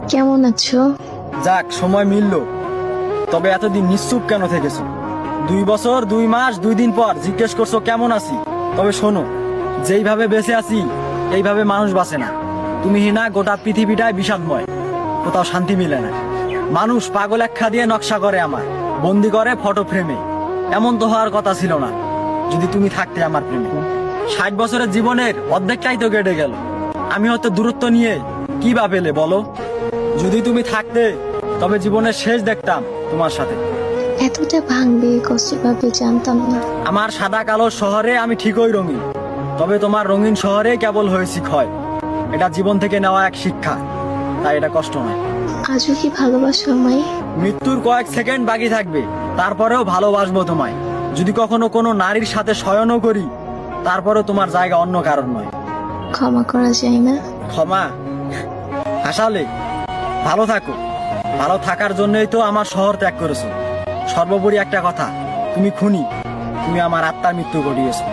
কেমন আছো? যাক, সময় মিলল। তবে এতদিন নিশ্চুপ কেন থেকেছো? 2 বছর 2 মাস 2 দিন পর জিজ্ঞেস করছো কেমন আছি। তবে শোনো, যেইভাবে বেঁচে আছি এইভাবে মানুষ বাঁচে না। তুমি হিনা, গোটা পৃথিবীটাই বিষাদময়, কোথাও শান্তি মিলে না। মানুষ পাগল আখ্যা দিয়ে নকশা করে, আমার বন্দি করে ফটো ফ্রেমে। এমন তো হওয়ার কথা ছিল না যদি তুমি থাকতে আমার প্রেমে। 60 বছরের জীবনের অর্ধেকটাই তো কেটে গেল। আমি হয়তো দূরত্ব নিয়ে কি বা পেলে বলো? যদি তুমি থাকতে তবে জীবনের শেষ দেখতাম তোমার সাথে। এতটা ভাঙবে কষ্ট পাবে জানতাম না। আমার সাদা কালো শহরে আমি ঠিকই রঙিন, তবে তোমার রঙিন শহরে কেবল হয়েছি ক্ষয়। এটা জীবন থেকে নেওয়া এক শিক্ষা, তাই এটা কষ্ট নয়। আজও কি ভালোবাসো আমায়? মৃত্যুর কয়েক সেকেন্ড বাকি থাকবে, তারপরেও ভালোবাসবো তোমায়। যদি কখনো কোনো নারীর সাথে শয়নও করি, তারপরেও তোমার জায়গা অন্য কারণ নয়। ক্ষমা করা যায় না? ক্ষমা? হাসালে। ভালো থাকো। ভালো থাকার জন্যই তো আমার শহর ত্যাগ করেছো। সর্বোপরি একটা কথা, তুমি খুনি, তুমি আমার আত্মার মৃত্যু ঘটিয়েছো।